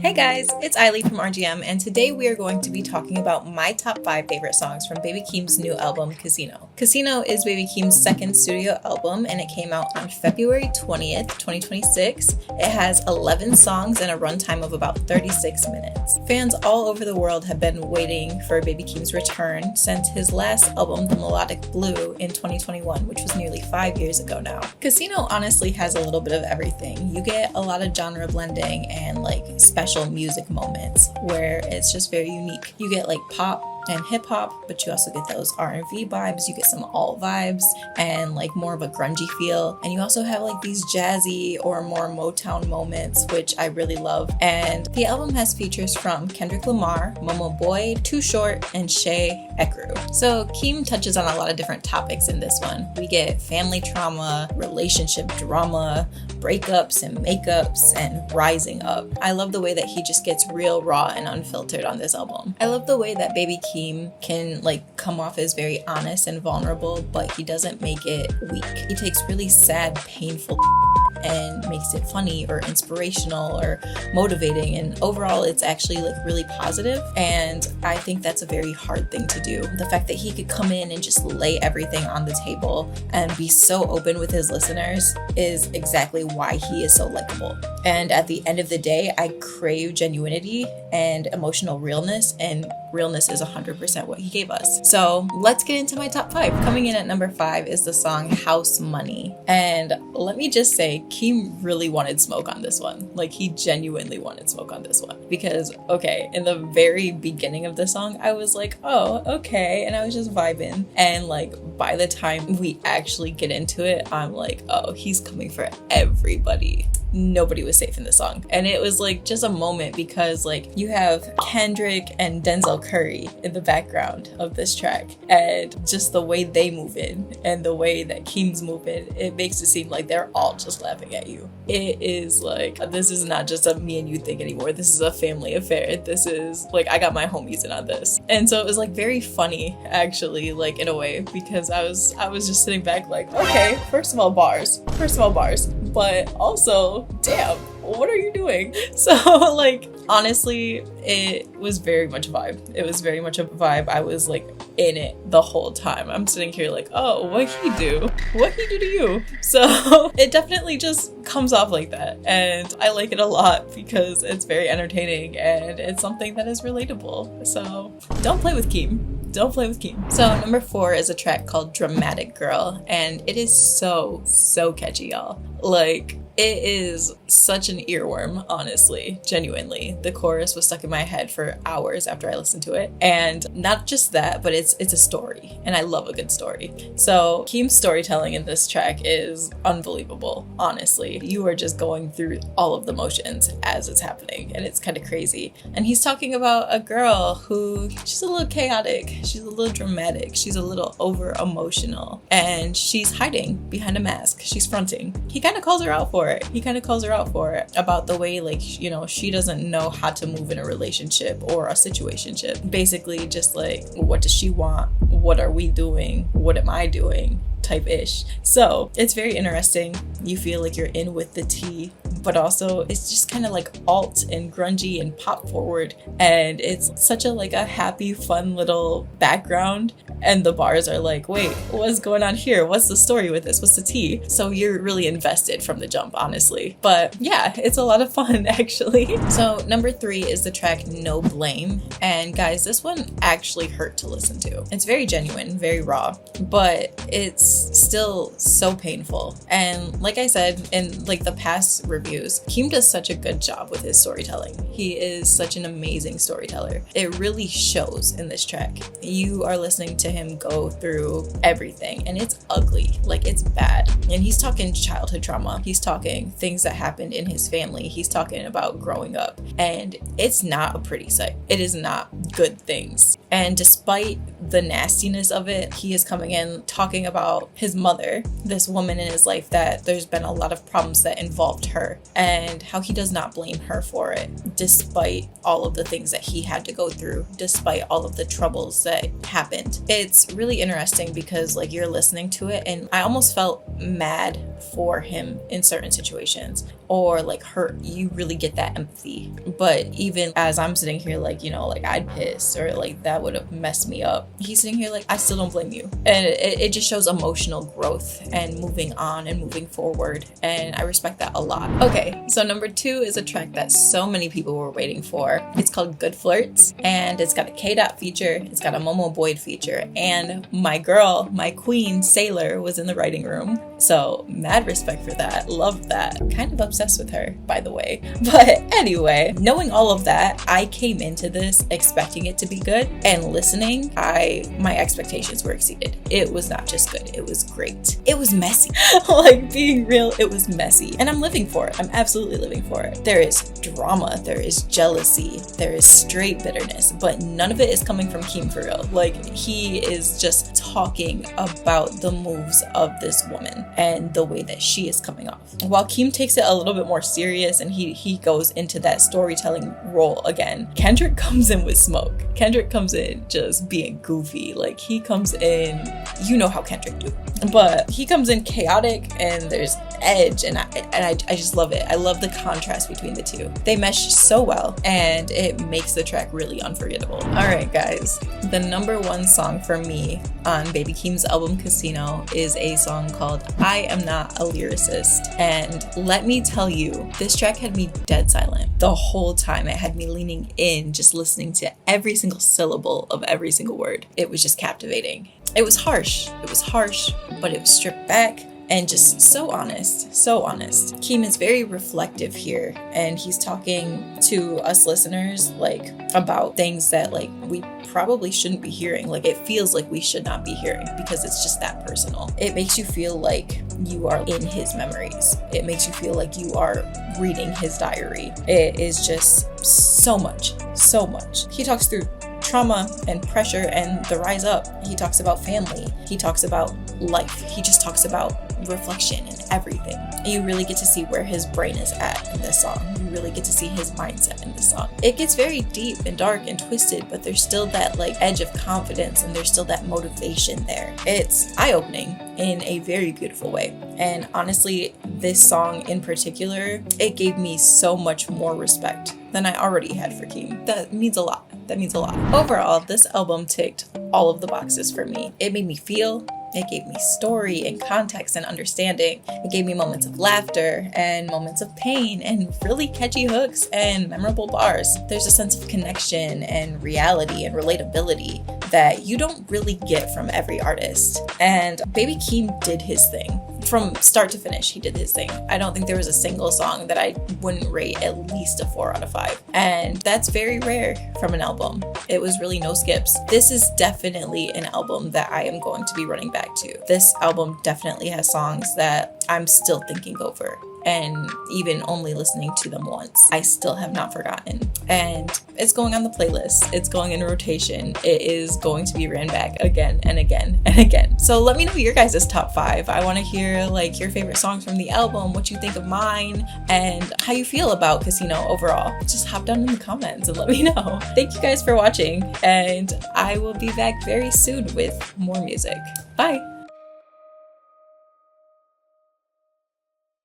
Hey guys, it's Eileen from RGM, and today we are going to be talking about my top 5 favorite songs from Baby Keem's new album, Casino. Casino is Baby Keem's second studio album, and it came out on February 20th, 2026. It has 11 songs and a runtime of about 36 minutes. Fans all over the world have been waiting for Baby Keem's return since his last album, The Melodic Blue, in 2021, which was nearly 5 years ago now. Casino honestly has a little bit of everything. You get a lot of genre blending and special music moments where it's just very unique. You get pop and hip hop, but you also get those R&B vibes. You get some alt vibes and more of a grungy feel. And you also have these jazzy or more Motown moments, which I really love. And the album has features from Kendrick Lamar, Momo Boyd, Too Short, and Shay Ekru. So Keem touches on a lot of different topics in this one. We get family trauma, relationship drama, breakups and makeups, and rising up. I love the way that he just gets real raw and unfiltered on this album. I love the way that Baby Keem can come off as very honest and vulnerable, but he doesn't make it weak. He takes really sad, painful and makes it funny or inspirational or motivating, and overall it's actually really positive. And I think that's a very hard thing to do. The fact that he could come in and just lay everything on the table and be so open with his listeners is exactly why he is so likable. And at the end of the day, I crave genuinity and emotional realness, and realness is 100% what he gave us. So let's get into my top 5. Coming in at number 5 is the song House Money. And let me just say, Keem really wanted smoke on this one. He genuinely wanted smoke on this one. Because, in the very beginning of the song, I was oh, okay. And I was just vibing. And by the time we actually get into it, I'm oh, he's coming for everybody. Nobody was safe in the song. And it was just a moment because you have Kendrick and Denzel Curry in the background of this track, and just the way they move in and the way that Keem's moving, it makes it seem like they're all just laughing at you. It is this is not just a me and you thing anymore. This is a family affair. This is I got my homies in on this. And so it was very funny actually, in a way, because I was just sitting back okay, first of all bars, but also damn, what are you doing? So honestly, it was very much a vibe. It was very much a vibe. I was in it the whole time. I'm sitting here oh, what'd he do? What'd he do to you? So it definitely just comes off like that. And I like it a lot because it's very entertaining and it's something that is relatable. So don't play with Keem. Don't play with Keem. So number 4 is a track called Dramatic Girl, and it is so catchy, y'all. It is such an earworm, honestly, genuinely. The chorus was stuck in my head for hours after I listened to it. And not just that, but it's a story, and I love a good story. So Keem's storytelling in this track is unbelievable, honestly. You are just going through all of the motions as it's happening, and it's kind of crazy. And he's talking about a girl who, she's a little chaotic, she's a little dramatic, she's a little over emotional, and she's hiding behind a mask. She's fronting. He kind of calls her out for it. He kind of calls her out for it about the way she doesn't know how to move in a relationship or a situationship. Basically just what does she want? What are we doing? What am I doing? Type ish. So it's very interesting. You feel you're in with the tea, but also it's just kind of alt and grungy and pop forward, and it's such a happy, fun little background. And the bars are wait, what's going on here? What's the story with this? What's the tea? So you're really invested from the jump, honestly. But yeah, it's a lot of fun actually. So number 3 is the track No Blame, and guys, this one actually hurt to listen to. It's very genuine, very raw, but it's still so painful. And like I said in the past reviews, Keem does such a good job with his storytelling. He is such an amazing storyteller. It really shows in this track. You are listening to him go through everything, and it's ugly, it's bad. And he's talking childhood trauma. He's talking things that happened in his family. He's talking about growing up, and it's not a pretty sight. It is not good things. And despite the nastiness of it, he is coming in talking about his mother, this woman in his life that there's been a lot of problems that involved her, and how he does not blame her for it, despite all of the things that he had to go through, despite all of the troubles that happened. It's really interesting because you're listening to it, and I almost felt mad for him in certain situations, or like her, you really get that empathy. But even as I'm sitting here like, you know, like I'd piss, or like that would have messed me up, he's sitting here like, I still don't blame you. And it just shows emotional growth and moving on and moving forward, and I respect that a lot. Okay, so number 2 is a track that so many people were waiting for. It's called Good Flirts, and it's got a K-Dot feature, it's got a Momo Boyd feature, and my girl, my queen, Sailor, was in the writing room. So mad respect for that, loved that. Kind of obsessed with her, by the way. But anyway, knowing all of that, I came into this expecting it to be good, and listening, my expectations were exceeded. It was not just good, it was great. It was messy. Like, being real, it was messy, and I'm living for it. I'm absolutely living for it. There is drama, there is jealousy, there is straight bitterness, but none of it is coming from Keem for real. Like, he is just talking about the moves of this woman and the way that she is coming off. While Keem takes it a little bit more serious and he goes into that storytelling role again, Kendrick comes in with smoke. Kendrick comes in just being goofy. Like, he comes in, you know how Kendrick do, but he comes in chaotic, and there's edge, and I just love it. I love the contrast between the two. They mesh so well, and it makes the track really unforgettable. All right, guys, the number 1 song for me on Baby Keem's album Casino is a song called I Am Not a Lyricist. And let me tell you, this track had me dead silent the whole time. It had me leaning in, just listening to every single syllable of every single word. It was just captivating. It was harsh, but it was stripped back and just so honest, so honest. Keem is very reflective here, and he's talking to us listeners like about things that like we probably shouldn't be hearing. Like, it feels like we should not be hearing because it's just that personal. It makes you feel like you are in his memories. It makes you feel like you are reading his diary. It is just so much, so much. He talks through trauma and pressure and the rise up. He talks about family. He talks about life. He just talks about reflection and everything. You really get to see where his brain is at in this song. You really get to see his mindset in this song. It gets very deep and dark and twisted, but there's still that like edge of confidence, and there's still that motivation there. It's eye-opening in a very beautiful way. And honestly, this song in particular, it gave me so much more respect than I already had for Keem. That means a lot. That means a lot. Overall, this album ticked all of the boxes for me. It made me feel, it gave me story and context and understanding. It gave me moments of laughter and moments of pain and really catchy hooks and memorable bars. There's a sense of connection and reality and relatability that you don't really get from every artist. And Baby Keem did his thing. From start to finish, he did his thing. I don't think there was a single song that I wouldn't rate at least a 4 out of 5. And that's very rare from an album. It was really no skips. This is definitely an album that I am going to be running back to. This album definitely has songs that I'm still thinking over. And even only listening to them once, I still have not forgotten. And it's going on the playlist. It's going in rotation. It is going to be ran back again and again and again. So let me know your guys' top 5. I want to hear like your favorite songs from the album, what you think of mine, and how you feel about Casino overall. Just hop down in the comments and let me know. Thank you guys for watching, and I will be back very soon with more music. Bye.